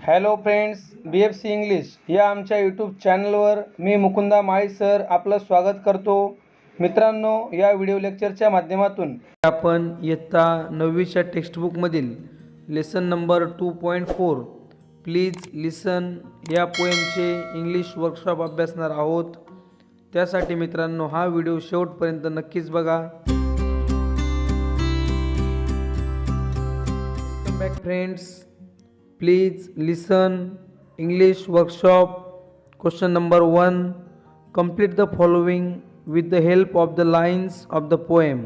Hello friends, BFC English या आमच्या YouTube चॅनलवर मी मुकुंदा माळी सर आपलं स्वागत करतो. मित्रांनो, या व्हिडिओ लेक्चरच्या माध्यमातून आपण इयत्ता 9वीच्या टेक्स्टबुकमधील लेसन नंबर 2.4 प्लीज लिसन या पोएमचे इंग्लिश वर्कशॉप अभ्यासणार आहोत. त्यासाठी मित्रांनो हा व्हिडिओ शेवटपर्यंत नक्कीच बघा. Welcome back friends. Please listen English workshop. Question number 1. Complete the following with the help of the lines of the poem.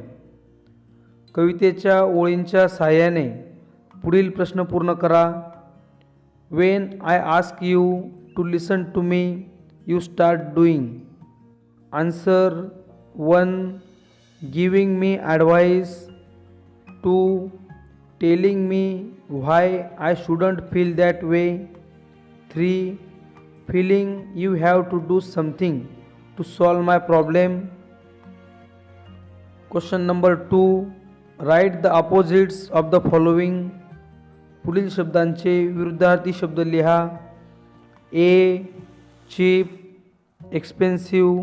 कवितेच्या ओळींच्या सहाय्याने पुढील प्रश्न पूर्ण करा. When I ask you to listen to me, you start doing. Answer 1. Giving me advice. 2. Telling me why I shouldn't feel that way. 3. Feeling you have to do something to solve my problem. Question number 2. Write the opposites of the following. पुढील शब्दांचे विरुद्धार्थी शब्द लिहा. A. cheap, expensive.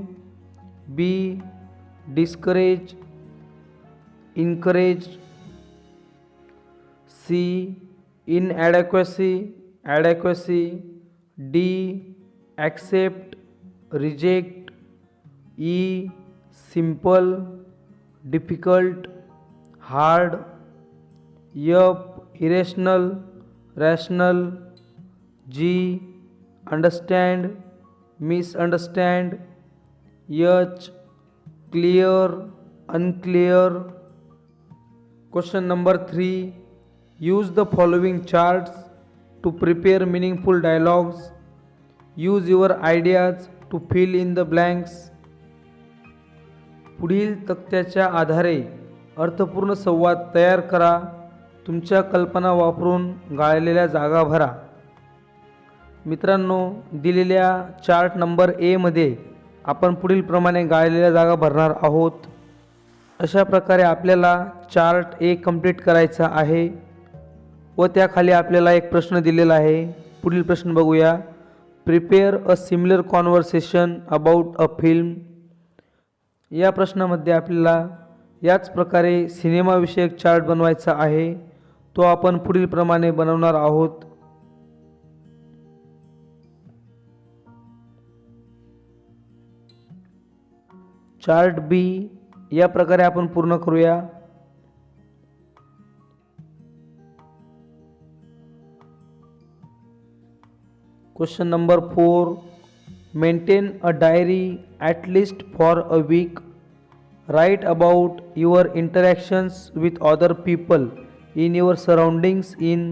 B. discourage, encourage. C. inadequacy, adequacy. D. accept, reject. E. simple, difficult, hard. F. irrational, rational. G. understand, misunderstand. H. clear, unclear. Question number 3. Use the following charts to prepare meaningful dialogues. Use your ideas to fill in the blanks. पुढील तक्त्याच्या आधारे अर्थपूर्ण संवाद तयार करा. तुमच्या कल्पना वापरून गाळलेल्या जागा भरा. मित्रांनो, दिलेल्या चार्ट नंबर A मध्ये आपण पुढील प्रमाणे गाळलेल्या जागा भरणार आहोत. अशा प्रकारे आपल्याला चार्ट A कंप्लीट करायचा आहे व त्याखाली आपल्याला एक प्रश्न दिलेला आहे. पुढील प्रश्न बघूया. Prepare a similar conversation about a film. या प्रश्नामध्ये आपल्याला याच प्रकारे सिनेमाविषयक चार्ट बनवायचा आहे. तो आपण पुढील प्रमाणे बनवणार आहोत. चार्ट B या प्रकारे आपण पूर्ण करूया. Question number 4. Maintain a diary at least for a week. Write about your interactions with other people in your surroundings in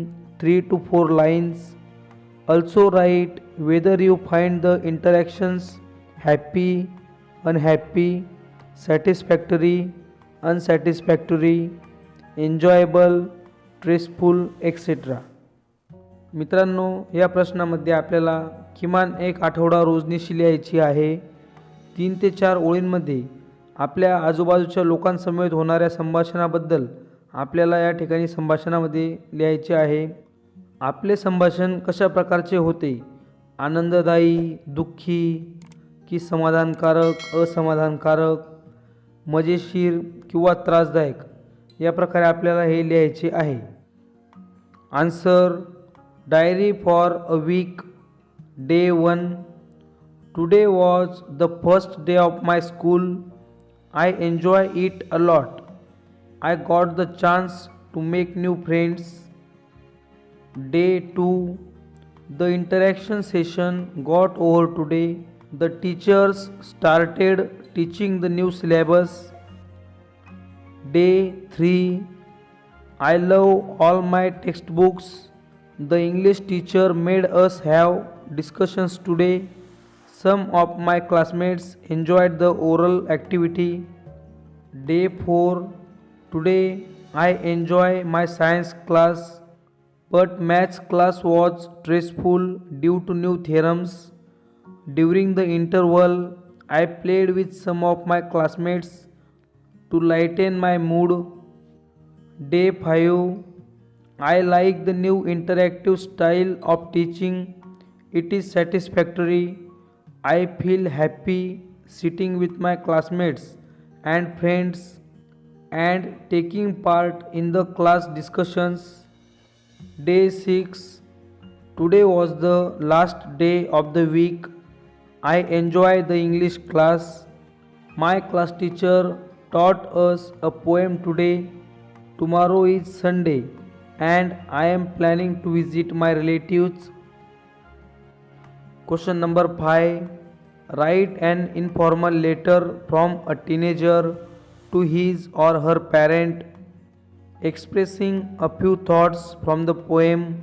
3 to 4 lines. Also write whether you find the interactions happy, unhappy, satisfactory, unsatisfactory, enjoyable, stressful, etc. मित्रांनो, या प्रश्नामध्ये आपल्याला किमान एक आठवडा रोजनिशी लिहायची आहे. 3 ते 4 ओळींमध्ये आपल्या आजूबाजूच्या लोकांसमवेत होणाऱ्या संभाषणाबद्दल आपल्याला या ठिकाणी संभाषणामध्ये लिहायचे आहे. आपले संभाषण कशा प्रकारचे होते? आनंददायी, दुःखी की समाधानकारक, असमाधानकारक, मजेशीर किंवा त्रासदायक या प्रकारे आपल्याला हे लिहायचे आहे. Answer. Diary for a week. Day 1. Today was the first day of my school. I enjoy it a lot. I got the chance to make new friends. Day 2. The interaction session got over today. The teachers started teaching the new syllabus. Day 3. I love all my textbooks. The English teacher made us have discussions today. Some of my classmates enjoyed the oral activity. Day 4. Today I enjoy my science class, but maths class was stressful due to new theorems. During the interval, I played with some of my classmates to lighten my mood. Day 5. I like the new interactive style of teaching. It is satisfactory. I feel happy sitting with my classmates and friends and taking part in the class discussions. Day 6. Today was the last day of the week. I enjoy the English class. My class teacher taught us a poem today. Tomorrow is Sunday and I am planning to visit my relatives. Question number 5. Write an informal letter from a teenager to his or her parent expressing a few thoughts from the poem.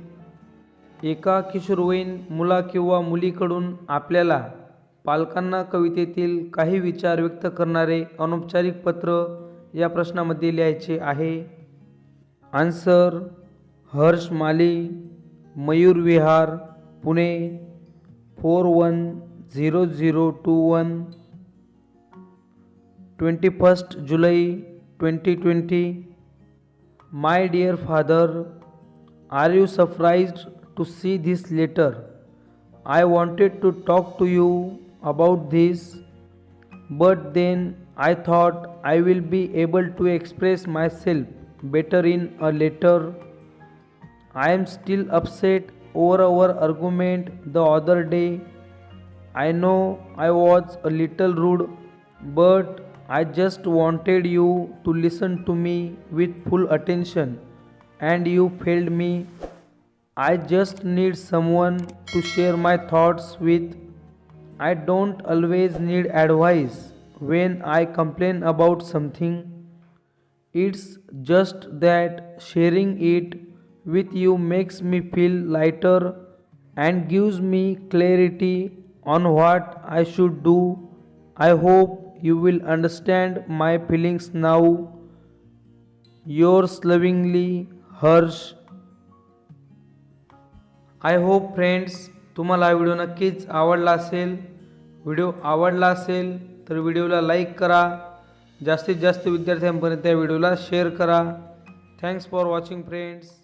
एका किशोरवयीन मुला किंवा मुलीकडून आपल्याला पालकांना कवितेतील काही विचार व्यक्त करणारे अनौपचारिक पत्र या प्रश्नामध्ये लिहायचे आहे. Answer Harsh Mali, Mayur Vihar, Pune 410021. 21st July 2020. My dear father, are you surprised to see this letter? I wanted to talk to you about this, but then I thought I will be able to express myself better in a letter. I am still upset over our argument the other day. I know I was a little rude, but I just wanted you to listen to me with full attention, and you failed me. I just need someone to share my thoughts with. I don't always need advice when I complain about something. It's just that sharing it with you makes me feel lighter and gives me clarity on what I should do. I hope you will understand my feelings now. Yours lovingly, Harsh. I hope friends तुम्हाला हा video नक्कीच आवडला असेल. Video आवडला असेल तर व्हिडिओला like करा, जास्तीत जास्त विद्यार्थ्यांपर्यंत या व्हिडिओला शेअर करा. Thanks for watching friends.